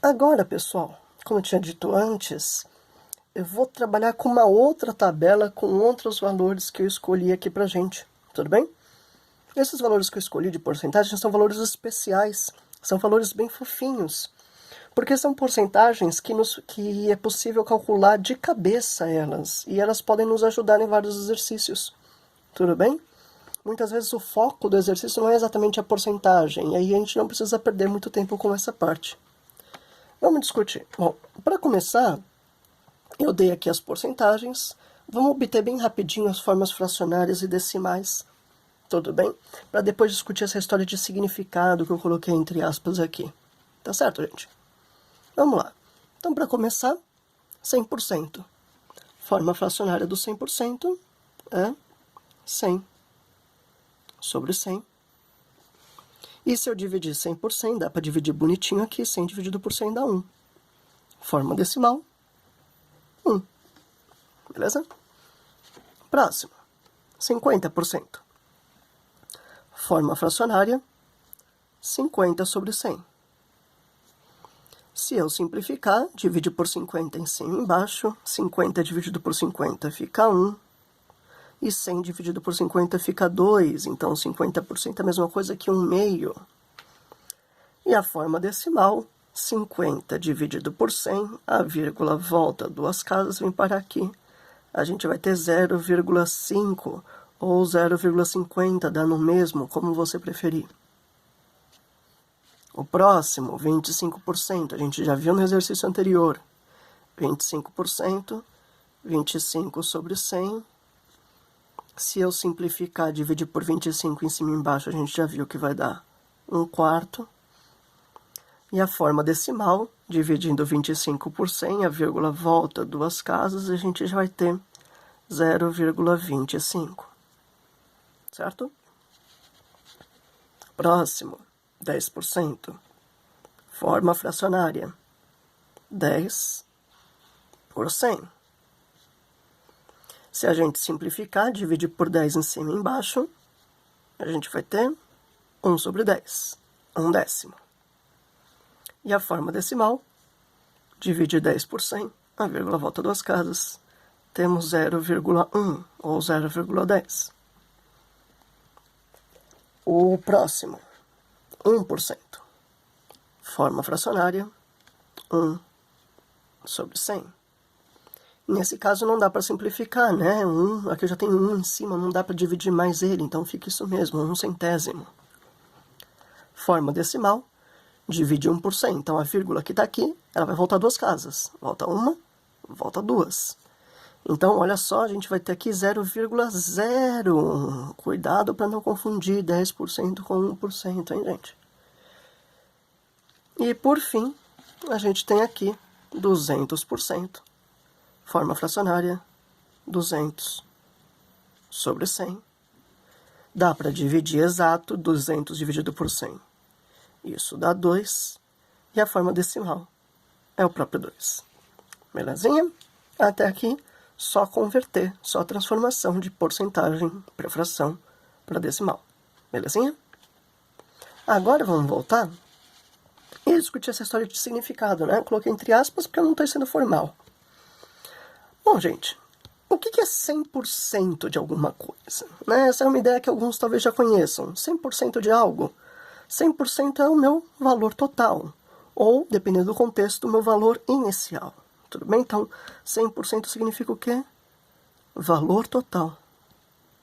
Agora, pessoal, como eu tinha dito antes, eu vou trabalhar com uma outra tabela com outros valores que eu escolhi aqui pra gente, tudo bem? Esses valores que eu escolhi de porcentagem são valores especiais, são valores bem fofinhos, porque são porcentagens que é possível calcular de cabeça elas, e elas podem nos ajudar em vários exercícios, tudo bem? Muitas vezes o foco do exercício não é exatamente a porcentagem, e aí a gente não precisa perder muito tempo com essa parte. Vamos discutir. Bom, para começar, eu dei aqui as porcentagens. Vamos obter bem rapidinho as formas fracionárias e decimais. Tudo bem? Para depois discutir essa história de significado que eu coloquei entre aspas aqui. Tá certo, gente? Vamos lá. Então, para começar, 100%. Forma fracionária do 100% é 100 sobre 100. E se eu dividir 100 por 100, dá para dividir bonitinho aqui. 100 dividido por 100 dá 1. Forma decimal, 1. Beleza? Próximo. 50%. Forma fracionária, 50 sobre 100. Se eu simplificar, divide por 50 em cima e embaixo. 50 dividido por 50 fica 1. E 100 dividido por 50 fica 2. Então, 50% é a mesma coisa que 1 meio. E a forma decimal, 50 dividido por 100, a vírgula volta 2 casas, vem parar aqui. A gente vai ter 0,5 ou 0,50, dá no mesmo, como você preferir. O próximo, 25%, a gente já viu no exercício anterior. 25%, 25 sobre 100. Se eu simplificar, dividir por 25 em cima e embaixo, a gente já viu que vai dar 1/4. E a forma decimal, dividindo 25 por 100, a vírgula volta 2 casas, a gente já vai ter 0,25. Certo? Próximo, 10%. Forma fracionária, 10 por 100. Se a gente simplificar, dividir por 10 em cima e embaixo, a gente vai ter 1 sobre 10, 1/10. E a forma decimal, divide 10 por 100, a vírgula volta 2 casas, temos 0,1 ou 0,10. O próximo, 1%. Forma fracionária, 1 sobre 100. Nesse caso não dá para simplificar, né? Aqui já tem 1 em cima, não dá para dividir mais ele, então fica isso mesmo, 1/100. Forma decimal, divide 1 por 100. Então a vírgula que está aqui, ela vai voltar 2 casas. Volta 1, volta 2. Então, olha só, a gente vai ter aqui 0,0. Cuidado para não confundir 10% com 1%, hein, gente? E, por fim, a gente tem aqui 200%. Forma fracionária, 200 sobre 100. Dá para dividir exato, 200 dividido por 100. Isso dá 2. E a forma decimal é o próprio 2. Belezinha? Até aqui, só converter, só transformação de porcentagem para fração para decimal. Belezinha? Agora vamos voltar e discutir essa história de significado, né? Coloquei entre aspas porque eu não estou sendo formal. Bom, gente, o que é 100% de alguma coisa? Né? Essa é uma ideia que alguns talvez já conheçam. 100% de algo. 100% é o meu valor total. Ou, dependendo do contexto, o meu valor inicial. Tudo bem? Então, 100% significa o quê? Valor total.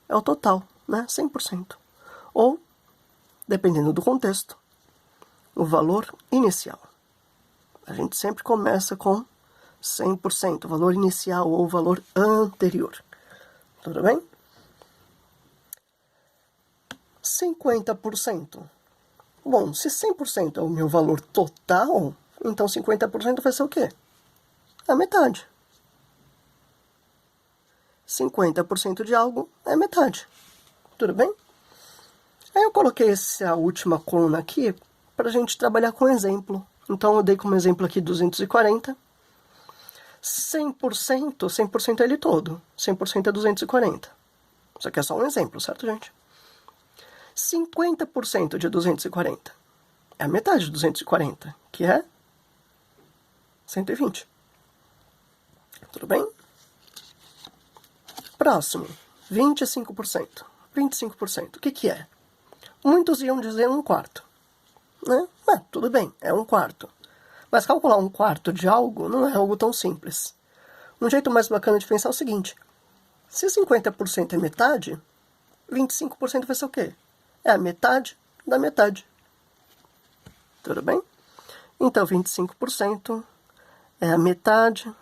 É o total, né? 100%. Ou, dependendo do contexto, o valor inicial. A gente sempre começa com 100%, valor inicial ou valor anterior. Tudo bem? 50%. Bom, se 100% é o meu valor total, então 50% vai ser o quê? A metade. 50% de algo é metade. Tudo bem? Aí eu coloquei essa última coluna aqui para a gente trabalhar com exemplo. Então eu dei como exemplo aqui 240. 100% é ele todo. 100% é 240. Isso aqui é só um exemplo, certo, gente? 50% de 240 é a metade de 240, que é 120. Tudo bem? Próximo, 25%. 25%, o que que é? Muitos iam dizer 1/4, né? Tudo bem, é 1/4. Mas calcular 1/4 de algo não é algo tão simples. Um jeito mais bacana de pensar é o seguinte: se 50% é metade, 25% vai ser o quê? É a metade da metade. Tudo bem? Então, 25% é a metade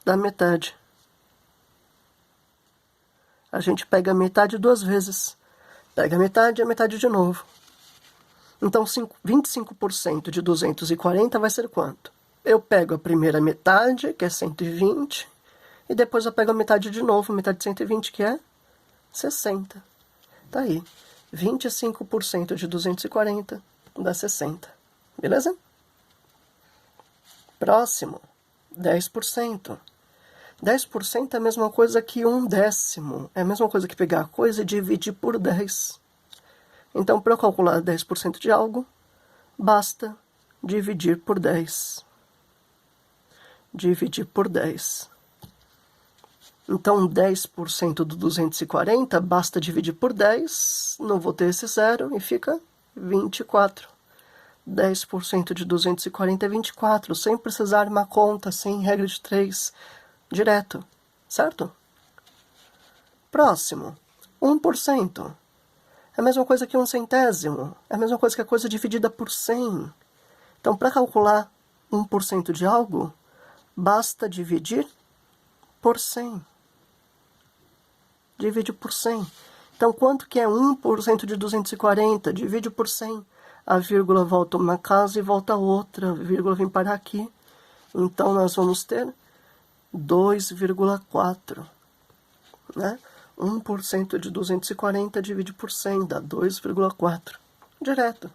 da metade. A gente pega a metade 2 vezes. Pega a metade e a metade de novo. Então, 25% de 240 vai ser quanto? Eu pego a primeira metade, que é 120, e depois eu pego a metade de novo, metade de 120, que é 60. Tá aí. 25% de 240 dá 60. Beleza? Próximo. 10%. 10% é a mesma coisa que 1/10. É a mesma coisa que pegar a coisa e dividir por 10. Então, para eu calcular 10% de algo, basta dividir por 10. Dividir por 10. Então, 10% do 240, basta dividir por 10. Não vou ter esse zero e fica 24. 10% de 240 é 24, sem precisar de uma conta, sem regra de 3, direto, certo? Próximo, 1%. É a mesma coisa que 1/100. É a mesma coisa que a coisa dividida por 100. Então, para calcular 1% de algo, basta dividir por 100. Divide por 100. Então, quanto que é 1% de 240? Divide por 100. A vírgula volta uma casa e volta outra. A vírgula vem parar aqui. Então, nós vamos ter 2,4. Né? 1% de 240 divide por 100 dá 2,4. Direto.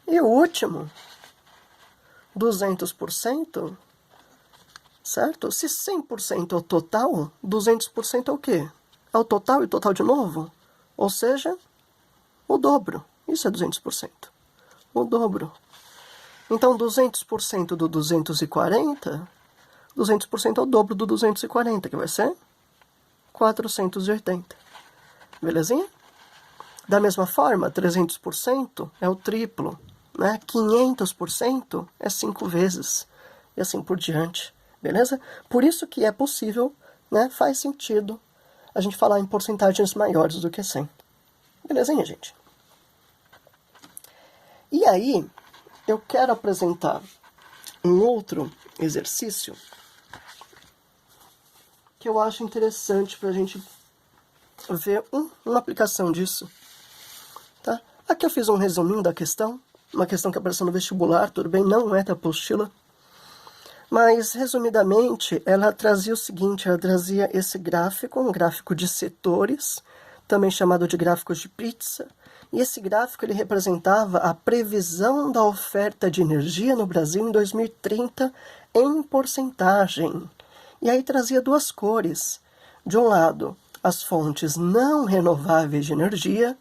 E o último, 200%, certo? Se 100% é o total, 200% é o quê? É o total e total de novo? Ou seja, o dobro. Isso é 200%. O dobro. Então, 200% do 240, 200% é o dobro do 240, que vai ser 480. Belezinha? Da mesma forma, 300% é o triplo, né? 500% é 5 vezes, e assim por diante. Beleza? Por isso que é possível, né? Faz sentido a gente falar em porcentagens maiores do que 100. Belezinha, gente? E aí, eu quero apresentar um outro exercício que eu acho interessante para a gente ver uma aplicação disso. Tá? Aqui eu fiz um resuminho da questão, uma questão que apareceu no vestibular, tudo bem, não é da apostila. Mas, resumidamente, ela trazia o seguinte, ela trazia esse gráfico, um gráfico de setores, também chamado de gráfico de pizza, e esse gráfico ele representava a previsão da oferta de energia no Brasil em 2030 em porcentagem. E aí trazia 2 cores. De um lado, as fontes não renováveis de energia,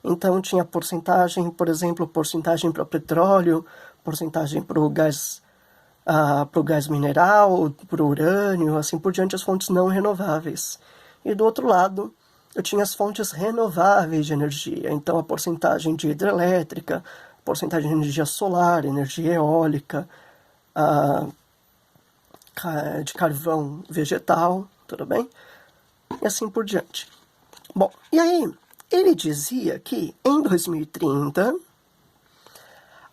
então tinha porcentagem, por exemplo, porcentagem para o petróleo, porcentagem para o gás mineral, para o urânio, assim por diante, as fontes não renováveis. E do outro lado, eu tinha as fontes renováveis de energia, então a porcentagem de hidrelétrica, porcentagem de energia solar, energia eólica, de carvão vegetal, tudo bem? E assim por diante. Bom, e aí, ele dizia que em 2030,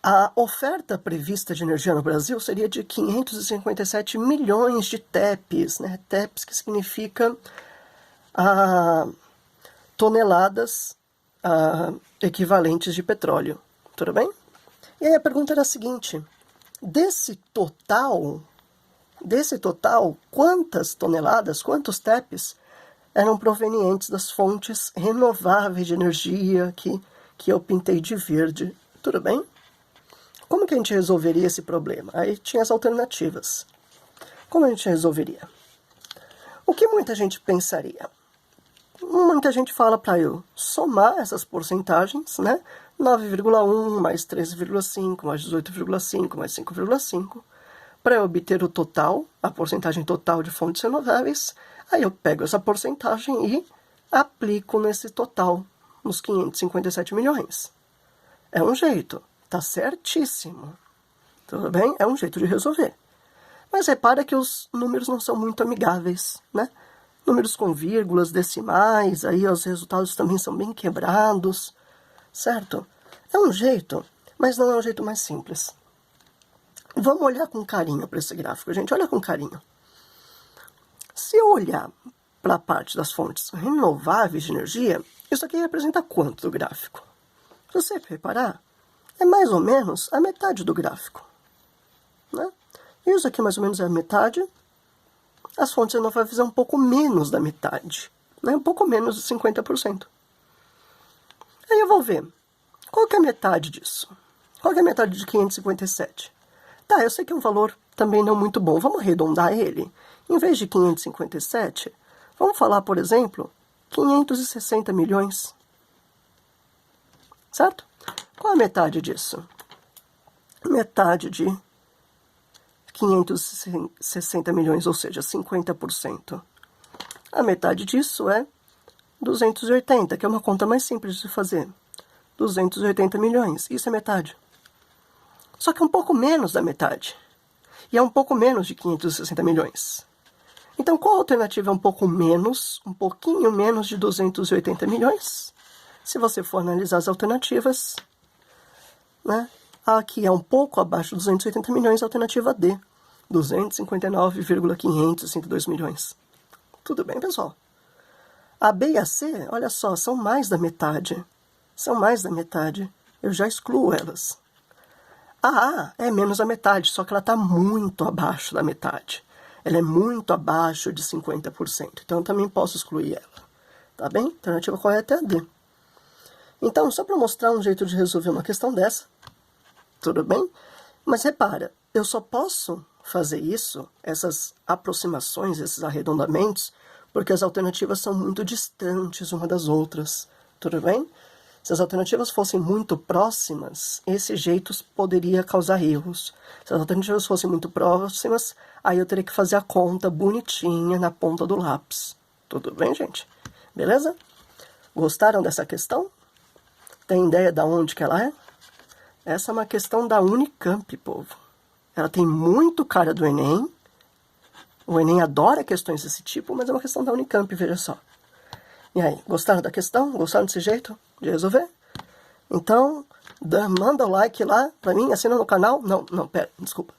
a oferta prevista de energia no Brasil seria de 557 milhões de TEPs, né? TEPs que significa toneladas equivalentes de petróleo, tudo bem? E aí a pergunta era a seguinte, desse total, quantas toneladas, quantos TEPs eram provenientes das fontes renováveis de energia que eu pintei de verde, tudo bem? Como que a gente resolveria esse problema? Aí tinha as alternativas. Como a gente resolveria? O que muita gente pensaria? Muita gente fala para eu somar essas porcentagens, né? 9,1 mais 13,5 mais 18,5 mais 5,5. Para eu obter o total, a porcentagem total de fontes renováveis, aí eu pego essa porcentagem e aplico nesse total, nos 557 milhões. É um jeito, tá certíssimo. Tudo bem? É um jeito de resolver. Mas repara que os números não são muito amigáveis, né? Números com vírgulas, decimais, aí os resultados também são bem quebrados, certo? É um jeito, mas não é um jeito mais simples. Vamos olhar com carinho para esse gráfico, gente. Olha com carinho. Se eu olhar para a parte das fontes renováveis de energia, isso aqui representa quanto do gráfico? Se você reparar, é mais ou menos a metade do gráfico, né? Isso aqui mais ou menos é a metade. As fontes renováveis é um pouco menos da metade, né? Um pouco menos de 50%. Aí eu vou ver, qual que é a metade disso? Qual que é a metade de 557? Tá, eu sei que é um valor também não muito bom. Vamos arredondar ele. Em vez de 557, vamos falar, por exemplo, 560 milhões. Certo? Qual a metade disso? Metade de 560 milhões, ou seja, 50%. A metade disso é 280, que é uma conta mais simples de fazer. 280 milhões, isso é metade. Só que é um pouco menos da metade. E é um pouco menos de 560 milhões. Então, qual a alternativa é um pouco menos, um pouquinho menos de 280 milhões? Se você for analisar as alternativas, né? Aqui é um pouco abaixo de 280 milhões, a alternativa D. 259,502 milhões. Tudo bem, pessoal? A B e a C, olha só, são mais da metade. São mais da metade. Eu já excluo elas. A A é menos da metade, só que ela está muito abaixo da metade. Ela é muito abaixo de 50%. Então, eu também posso excluir ela. Tá bem? A alternativa correta é a D. Então, só para mostrar um jeito de resolver uma questão dessa, tudo bem? Mas repara, eu só posso fazer isso, essas aproximações, esses arredondamentos, porque as alternativas são muito distantes uma das outras, tudo bem? Se as alternativas fossem muito próximas, esse jeito poderia causar erros. Se as alternativas fossem muito próximas, aí eu teria que fazer a conta bonitinha na ponta do lápis. Tudo bem, gente? Beleza? Gostaram dessa questão? Tem ideia de onde que ela é? Essa é uma questão da Unicamp, povo. Ela tem muito cara do Enem. O Enem adora questões desse tipo, mas é uma questão da Unicamp, veja só. E aí, gostaram da questão? Gostaram desse jeito de resolver? Então, manda o like lá pra mim, assina no canal. Não, pera, desculpa.